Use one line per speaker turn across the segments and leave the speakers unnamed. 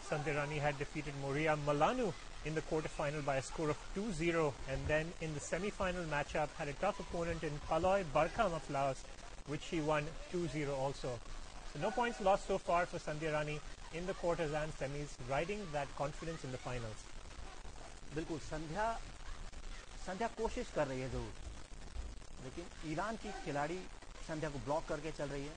Sandhya Rani had defeated Moria Malanu in the quarterfinal by a score of 2-0, and then in the semi-final matchup had a tough opponent in Paloy Barkham of Laos, which she won 2-0 also. So no points lost so far for Sandhya Rani in the quarters and semis, riding that confidence in the finals.
बिल्कुल संध्या कोशिश कर रही है जरूर, लेकिन Iran की खिलाड़ी संध्या को ब्लॉक करके चल रही है.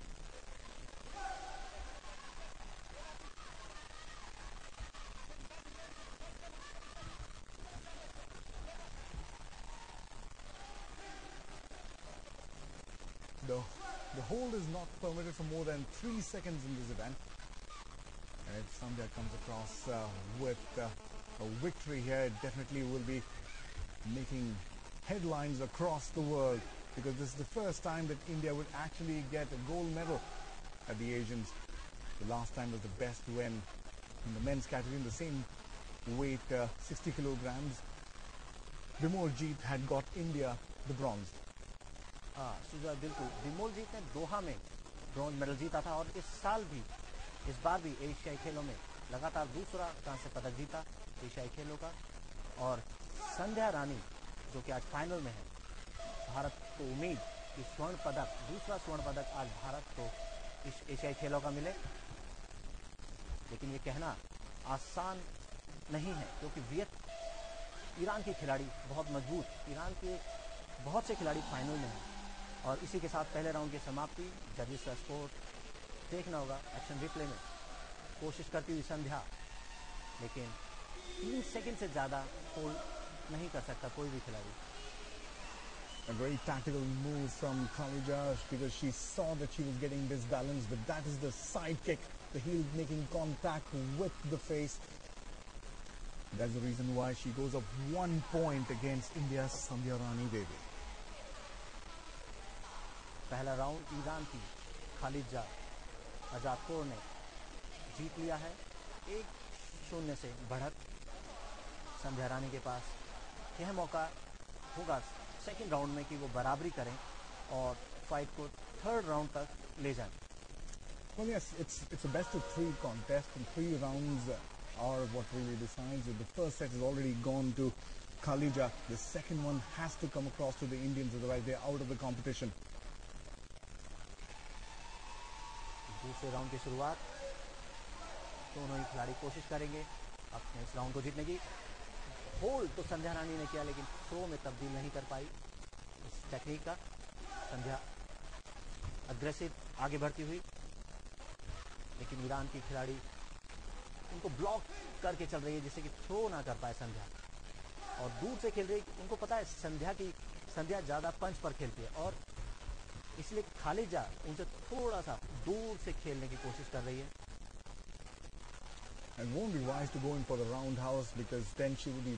The hold is not permitted for more than 3 seconds in this event. And if Sandhya comes across with a victory here, it definitely will be making headlines across the world, because this is the first time that India would actually get a gold medal at the Asians. The last time was the best when in the men's category in the same weight, 60 kilograms, Bimoljeet had got India the bronze.
सुजा बिल्कुल, बिमोलजीत ने दोहा में bronze medal जीता था और इस बार भी एशियाई खेलों में लगातार दूसरा कांस्य पदक जीता एशियाई खेलों का. और संध्या रानी जो कि आज फाइनल में है, भारत को उम्मीद कि दूसरा स्वर्ण पदक आज भारत को इस एशियाई खेलों का मिले. लेकिन ये कहना आसान नहीं है, क्योंकि ईरान की खिलाड़ी बहुत मजबूत, ईरान के बहुत से खिलाड़ी फाइनल में हैं. और इसी के साथ पहले राउंड की समाप्ति. जजेस का स्कोर देखना होगा एक्शन रिप्ले में. कोशिश करती हुई संध्या, लेकिन 3 सेकंड से ज़्यादा होल्ड नहीं कर सकता कोई भी खिलाड़ी.
A very tactical move from Khalija, because she saw that she was getting disbalanced, but that is the side kick, the heel making contact with the face. That's the reason why she goes up 1 point against India's Sandhya Rani Devi.
पहला round Iran की खालिजा अजातपोर ने जीत लिया है. 1-0 से बढ़त संध्या रानी के पास. यह मौका होगा सेकंड राउंड में कि वो बराबरी करें और फाइट को थर्ड राउंड तक ले जाएं.
Well, yes, it's a best of 3 contest, and 3 rounds are what really decides. The first set has already gone to Khalija. The second one has to come across to the Indians, otherwise they're out of the competition.
दूसरे round की शुरुआत. दोनों ही खिलाड़ी कोशिश करेंगे अपने इस round को जीतने की. होल्ड तो संध्या रानी ने किया, लेकिन थ्रो में तब्दील नहीं कर पाई इस टेक्निक का. संध्या अग्रेसिव आगे बढ़ती हुई, लेकिन ईरान की खिलाड़ी उनको ब्लॉक करके चल रही है, जिससे कि थ्रो ना कर पाए संध्या. और दूर से खेल रही है. उनको पता है संध्या ज़्यादा पंच पर खेलती है, और इसलिए खालिजा उनसे थोड़ा सा दूर से खेलने की कोशिश कर रही है.
It won't be wise to go in for the roundhouse, because then she will be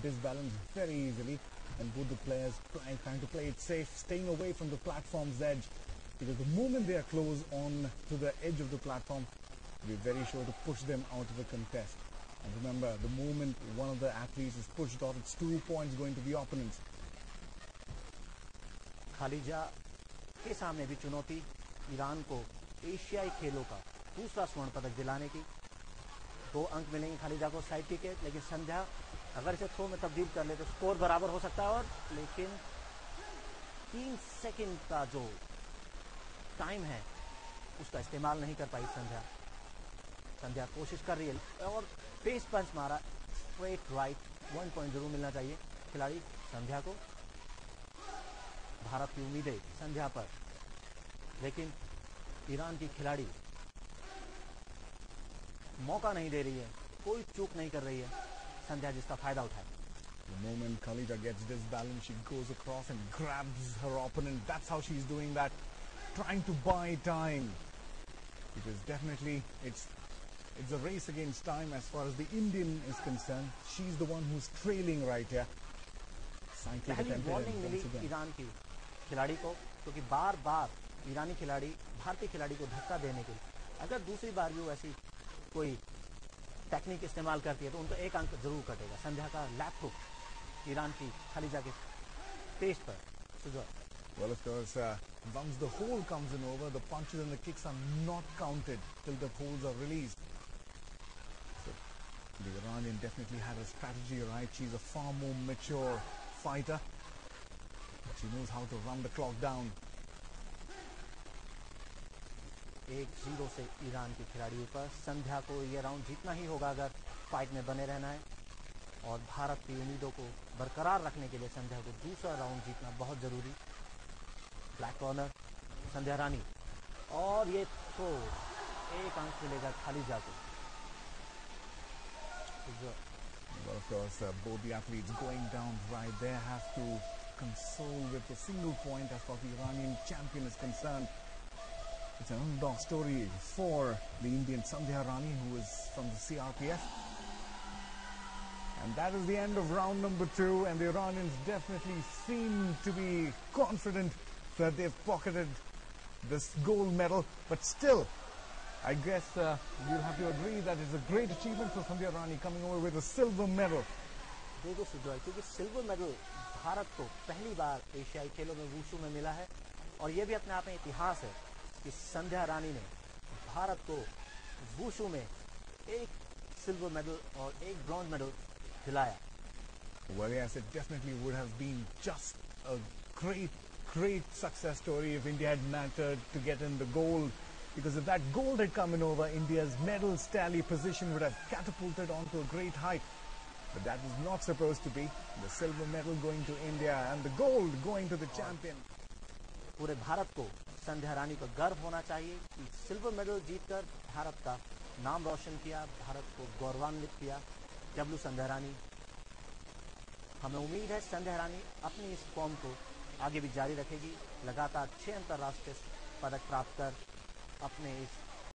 disbalanced very easily, and both the players trying to play it safe, staying away from the platform's edge, because the moment they are close on to the edge of the platform, we're very sure to push them out of the contest. And remember, the moment one of the athletes is pushed out, it's 2 points going to the opponents.
खालिजा के सामने भी चुनौती Iran को एशियाई खेलों का दूसरा स्वर्ण पदक दिलाने की. 2 अंक मिलेंगे खालिजा को साइड किक के, लेकिन संध्या अगर इसे थ्रो में तब्दील कर ले तो स्कोर बराबर हो सकता है. और लेकिन 3 सेकंड का जो टाइम है उसका इस्तेमाल नहीं कर पाई संध्या कोशिश कर रही है और फेस पंच मारा. Straight right. 1 पॉइंट जरूर मिलना चाहिए खिलाड़ी संध्या को. भारत की उम्मीदें संध्या पर, लेकिन ईरान की खिलाड़ी मौका नहीं दे रही है, कोई चूक नहीं कर रही है संध्या, जिसका फायदा उठाए.
The moment Khalija gets disbalanced, she goes across and grabs her opponent. That's how she's doing that, trying to buy time, because definitely it's a race against time as far as the Indian is concerned. She's the one who's trailing right here.
पहली warning मिली Iran की खिलाड़ी को, क्योंकि बार बार ईरानी खिलाड़ी भारतीय खिलाड़ी को धक्का देने के लिए, अगर दूसरी बार भी वो ऐसी कोई टेक्निक इस्तेमाल करती है तो उनको 1 अंक जरूर कटेगा. संध्या का लैप हुक ईरान की खालिजा के पेश पर.
Well, of course, once the hold comes in over, the punches and the kicks are not counted till the holds are released. The Iranian definitely had a strategy right. She's a far more mature fighter. She knows how to run the clock down.
1-0 से Iran के खिलाड़ियों पर। संध्या को यह round जीतना ही होगा अगर fight में बने रहना है, और भारत की उम्मीदों को बरकरार रखने के लिए संध्या को दूसरा राउंड जीतना बहुत जरूरी। ब्लैक कॉर्नर संध्या रानी, और ये तो एक अंक मिलेगा खालिजा को।
But of course, both the athletes going down right there have to console with a single point as far as the Iranian champion is concerned. It's an underdog story for the Indian Sandhya Rani, who is from the CRPF. And that is the end of round number 2, and the Iranians definitely seem to be confident that they've pocketed this gold medal. But still, I guess you'll have to agree that it's a great achievement for Sandhya Rani coming away with a silver medal.
बिल्कुल सुजॉय, क्योंकि silver medal Bharat को पहली बार एशियाई खेलों में wushu में मिला है, और ये भी अपने आप में इतिहास है कि संध्या रानी ने भारत को वुशु में एक सिल्वर मेडल और एक ब्रॉन्ज मेडल दिलाया।
Well, yes, it definitely would have been just a great success story if India had managed to get in the gold. Because if that gold had come in over, India's medals tally position would have catapulted onto a great height. But that was not supposed to be. The silver medal going to India and the gold going to the champion.
पूरे भारत को संध्या रानी पर गर्व होना चाहिए कि silver medal जीतकर भारत का नाम रोशन किया, भारत को गौरवान्वित किया। डब्ल्यू संध्या रानी, हमें उम्मीद है संध्या रानी अपनी इस फॉर्म को आगे भी जारी रखेगी, लगातार 6 अंतर्राष्ट्रीय पदक प्राप्त कर अपने इस